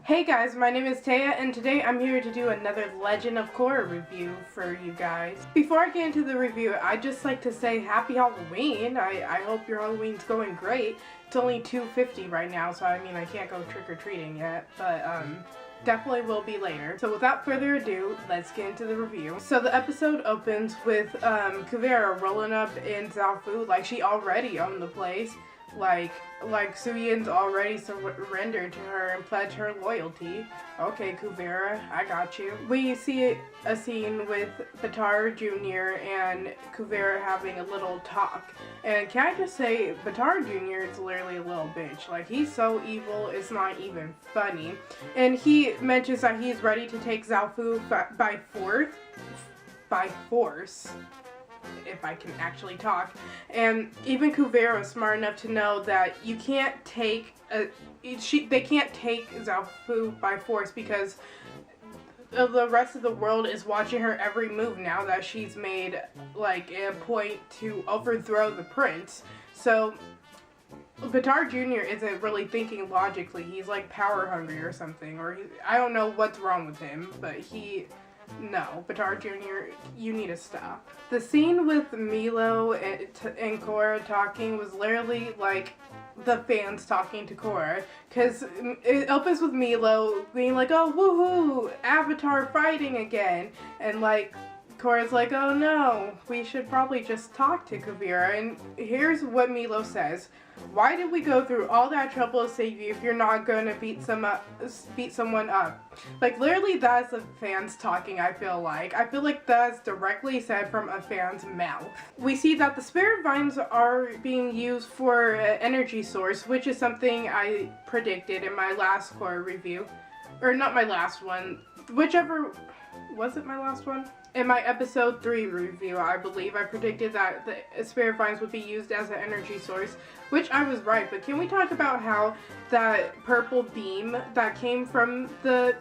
Hey guys, my name is Taya and today I'm here to do another Legend of Korra review for you guys. Before I get into the review, I'd just like to say happy Halloween. I hope your Halloween's going great. It's only 2:50 right now, so I mean I can't go trick-or-treating yet, but definitely will be later. So without further ado, let's get into the review. So the episode opens with Korra rolling up in Zaofu like she already owned the place. Like Suyin's already surrendered to her and pledged her loyalty. Okay, Kuvera, I got you. We see a scene with Batar Jr. and Kuvera having a little talk. And can I just say, Batar Jr. is literally a little bitch. Like, he's so evil, it's not even funny. And he mentions that he's ready to take Zaofu by force. If I can actually talk. And even Kuvera is smart enough to know that you can't take they can't take Zaofu by force because the rest of the world is watching her every move now that she's made like a point to overthrow the prince. So Batar Jr. isn't really thinking logically. He's like power hungry or something, or I don't know what's wrong with him, but no, Batar Jr., you need to stop. The scene with Milo and Korra talking was literally like the fans talking to Korra, because it opens with Milo being like, oh, woohoo, Avatar fighting again, and like, Korra's like, oh no, we should probably just talk to Kuvera. And here's what Milo says. Why did we go through all that trouble to save you if you're not going to beat someone up? Like, literally that's the fans talking, I feel like. I feel like that's directly said from a fan's mouth. We see that the spirit vines are being used for an energy source, which is something I predicted in my last Korra review. Or not my last one. Whichever... Was it my last one? In my episode 3 review, I believe, I predicted that the spirit vines would be used as an energy source, which I was right, but can we talk about how that purple beam that came from the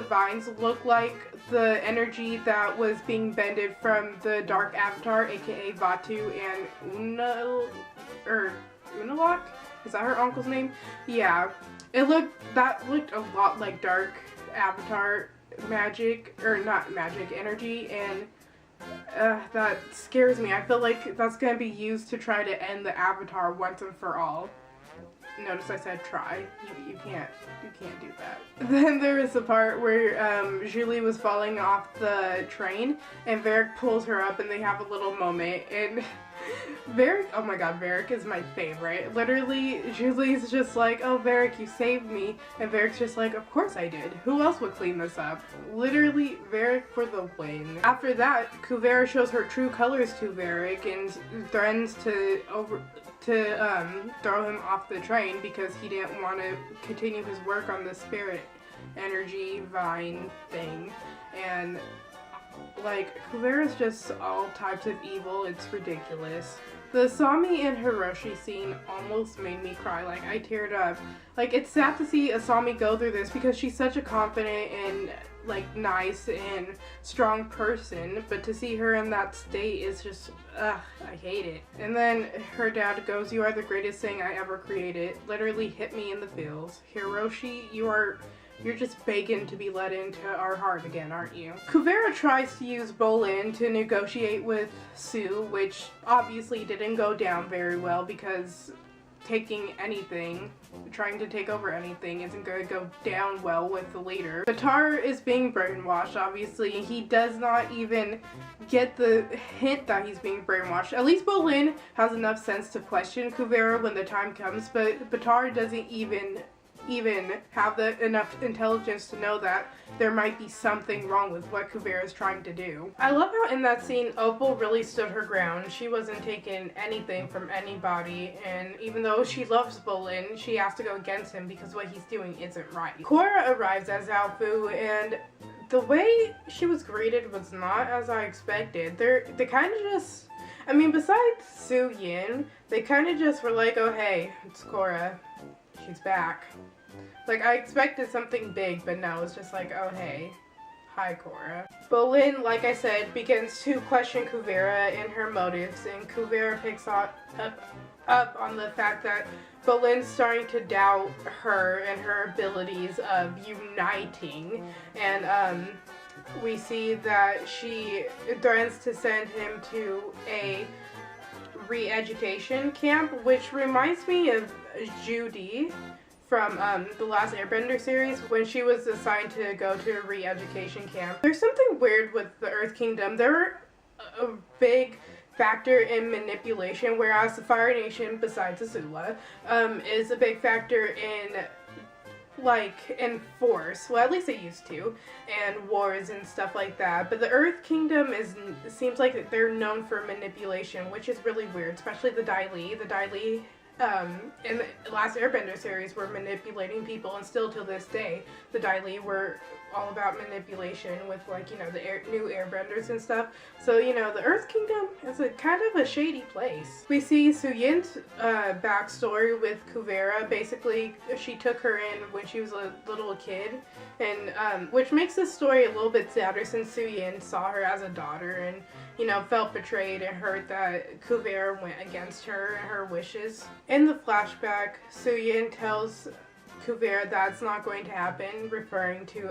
vines looked like the energy that was being bended from the Dark Avatar, aka Vatu and Unalak? Is that her uncle's name? Yeah. That looked a lot like Dark Avatar magic, or not magic, energy, and that scares me. I feel like that's going to be used to try to end the Avatar once and for all. Notice I said try. You can't do that. Then there is the part where Julie was falling off the train and Varric pulls her up and they have a little moment, and Varric, oh my god, Varric is my favorite. Literally, Julie's just like, oh Varric, you saved me, and Varric's just like, of course I did. Who else would clean this up? Literally, Varric for the win. After that, Kuvera shows her true colors to Varric and threatens to throw him off the train because he didn't want to continue his work on the spirit energy vine thing. And like, Kuvera's just all types of evil. It's ridiculous. The Asami and Hiroshi scene almost made me cry. Like, I teared up. Like, it's sad to see Asami go through this because she's such a confident and like nice and strong person, but to see her in that state is just, ugh, I hate it. And then her dad goes, you are the greatest thing I ever created. Literally hit me in the feels. Hiroshi, you're just begging to be let into our heart again, aren't you? Kuvera tries to use Bolin to negotiate with Sue, which obviously didn't go down very well because trying to take over anything isn't going to go down well with the leader. Batar is being brainwashed, obviously. He does not even get the hint that he's being brainwashed. At least Bolin has enough sense to question Kuvera when the time comes, but Batar doesn't even have enough intelligence to know that there might be something wrong with what Kuvera is trying to do. I love how in that scene, Opal really stood her ground. She wasn't taking anything from anybody, and even though she loves Bolin, she has to go against him because what he's doing isn't right. Korra arrives as Zaofu, and the way she was greeted was not as I expected. They kind of just, I mean, besides Suyin, they kind of just were like, oh hey, it's Korra. She's back. Like, I expected something big, but no, it's just like, oh hey, Hi, Korra. Bolin, like I said, begins to question Kuvera and her motives, and Kuvera picks up on the fact that Bolin's starting to doubt her and her abilities of uniting, and we see that she threatens to send him to a re-education camp, which reminds me of Judy from the last Airbender series when she was assigned to go to a re-education camp. There's something weird with the Earth Kingdom. They're a big factor in manipulation, whereas the Fire Nation, besides Azula, is a big factor in force. Well, at least it used to, and wars and stuff like that. But the Earth Kingdom seems like they're known for manipulation, which is really weird, especially the Dai Li. The Dai Li in the last Airbender series were manipulating people, and still to this day, the Dai Li were all about manipulation with, like, you know, the new airbenders and stuff. So, you know, the Earth Kingdom is a kind of a shady place. We see Suyin's backstory with Kuvera. Basically, she took her in when she was a little kid, and which makes this story a little bit sadder since Suyin saw her as a daughter and, you know, felt betrayed and hurt that Kuvera went against her and her wishes. In the flashback, Suyin tells Kuvera that's not going to happen, referring to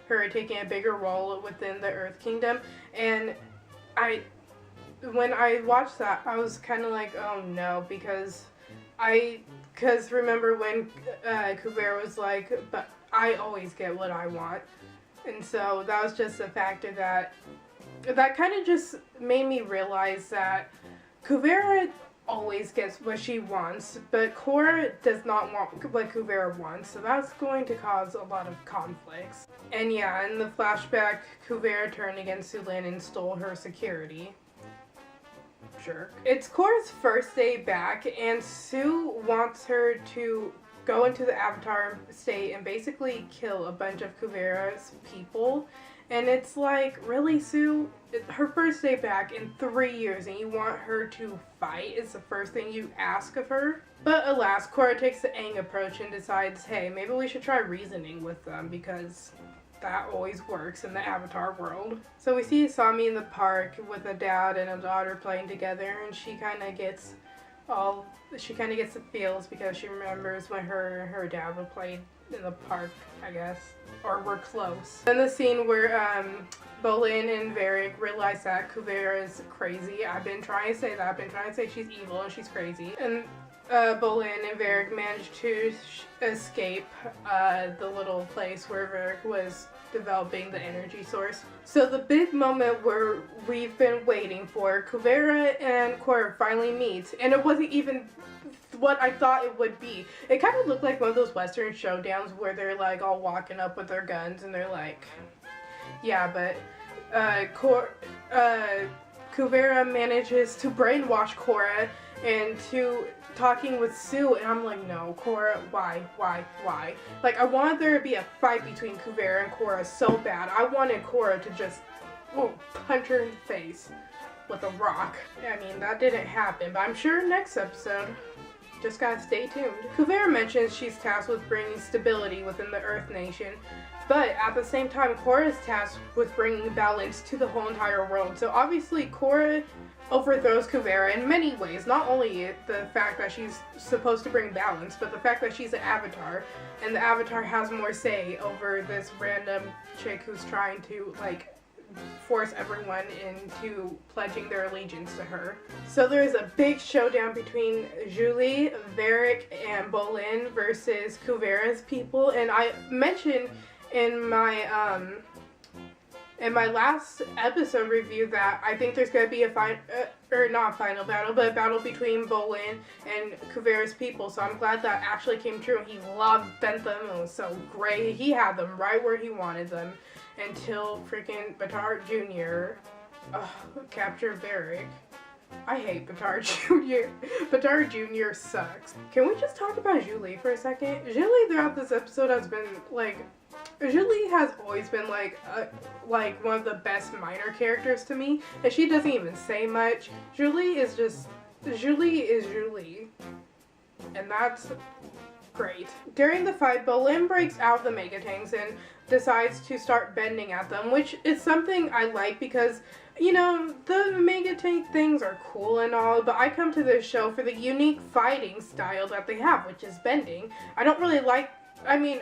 her taking a bigger role within the Earth Kingdom. And when I watched that, I was kind of like, oh no, because remember when Kuvera was like, but I always get what I want. And so that was just a factor that kind of just made me realize that Kuvera always gets what she wants, but Korra does not want what Kuvera wants, so that's going to cause a lot of conflicts. And yeah, in the flashback, Kuvera turned against Sulin and stole her security. Sure. It's Korra's first day back, and Sue wants her to go into the Avatar state and basically kill a bunch of Kuvera's people. And it's like, really, Sue? Her first day back in 3 years, and you want her to fight is the first thing you ask of her? But alas, Korra takes the Aang approach and decides, hey, maybe we should try reasoning with them, because that always works in the Avatar world. So we see Asami in the park with a dad and a daughter playing together, and she kind of gets the feels because she remembers when her dad would play in the park, I guess, or we're close. Then the scene where Bolin and Varric realize that Kuvera is crazy. I've been trying to say that. I've been trying to say she's evil and she's crazy. And Bolin and Varric managed to escape the little place where Varric was developing the energy source. So the big moment where we've been waiting for, Kuvera and Korra finally meet, and it wasn't even what I thought it would be. It kind of looked like one of those Western showdowns where they're like all walking up with their guns and they're like, yeah, but Kuvera manages to brainwash Korra into talking with Sue, and I'm like, no, Korra, why? Like, I wanted there to be a fight between Kuvera and Korra so bad. I wanted Korra to just punch her in the face with a rock. I mean, that didn't happen, but I'm sure next episode. Just gotta stay tuned. Kuvera mentions she's tasked with bringing stability within the Earth Nation, but at the same time, Korra is tasked with bringing balance to the whole entire world. So obviously, Korra overthrows Kuvera in many ways. Not only the fact that she's supposed to bring balance, but the fact that she's an avatar, and the avatar has more say over this random chick who's trying to, like, force everyone into pledging their allegiance to her. So there's a big showdown between Julie, Varric, and Bolin versus Kuvera's people, and I mentioned in my last episode review that I think there's going to be a battle between Bolin and Kuvera's people, so I'm glad that actually came true. He loved Bentham, it was so great. He had them right where he wanted them. Until freaking Batard Jr. Captured Varric. I hate Batard Jr. Batard Jr. sucks. Can we just talk about Julie for a second? Julie throughout this episode has been Julie has always been like one of the best minor characters to me, and she doesn't even say much. Julie is Julie, and that's great. During the fight, Bolin breaks out of the Mega Tanks and decides to start bending at them, which is something I like because, you know, the Mega Tank things are cool and all, but I come to this show for the unique fighting style that they have, which is bending. I don't really like, I mean,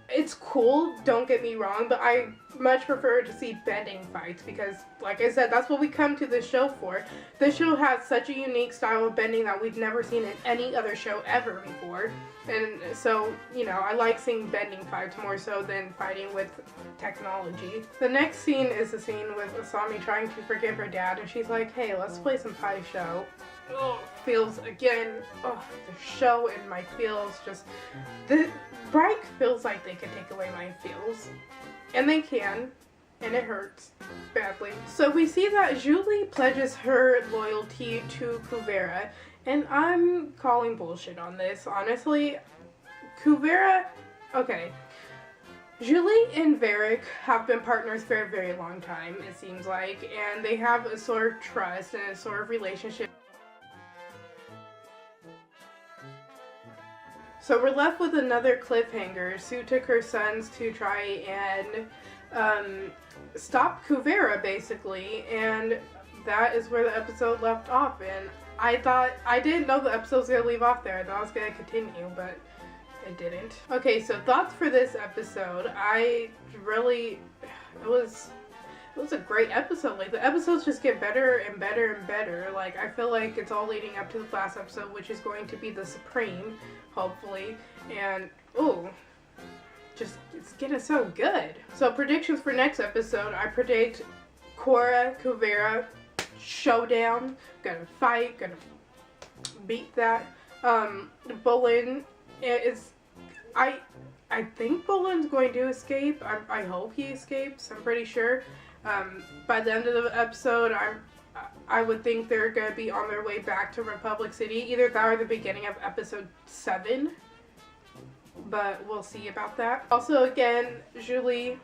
it's cool, don't get me wrong, but I much prefer to see bending fights because, like I said, that's what we come to this show for. This show has such a unique style of bending that we've never seen in any other show ever before. And so, you know, I like seeing bending fights more so than fighting with technology. The next scene is the scene with Asami trying to forgive her dad, and she's like, hey, let's play some Pai Sho. Oh, feels, again, oh, the show and my feels just, the Bright feels like they can take away my feels. And they can, and it hurts badly. So we see that Julie pledges her loyalty to Kuvera, and I'm calling bullshit on this, honestly. Kuvera, okay. Julie and Varric have been partners for a very long time, it seems like, and they have a sort of trust and a sort of relationship. So we're left with another cliffhanger. Sue took her sons to try and stop Kuvera, basically, and that is where the episode left off. And I didn't know the episode was going to leave off there. I thought it was going to continue, but it didn't. Okay, so thoughts for this episode. It was a great episode. Like, the episodes just get better and better and better. Like, I feel like it's all leading up to the last episode, which is going to be the Supreme, hopefully. And, ooh, just, it's getting so good. So, predictions for next episode. I predict Korra, Kuvera, showdown. Gonna fight, gonna beat that. Bolin is, I think Bolin's going to escape. I hope he escapes. I'm pretty sure. By the end of the episode, I would think they're going to be on their way back to Republic City. Either that or the beginning of episode 7. But we'll see about that. Also, again, Julie,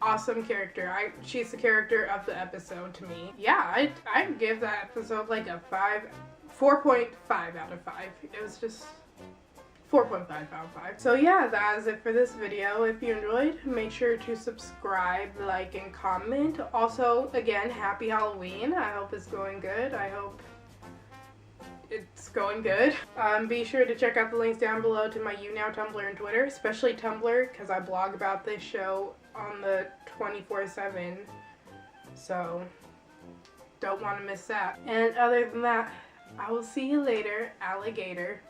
awesome character. She's the character of the episode to me. Yeah, I'd give that episode like a 4.5 out of 5. It was just 4.5 out of 5. So yeah, that is it for this video. If you enjoyed, make sure to subscribe, like, and comment. Also, again, happy Halloween. I hope it's going good. I hope it's going good. Be sure to check out the links down below to my YouNow, Tumblr, and Twitter, especially Tumblr, because I blog about this show on the 24/7. So, don't want to miss that. And other than that, I will see you later, alligator.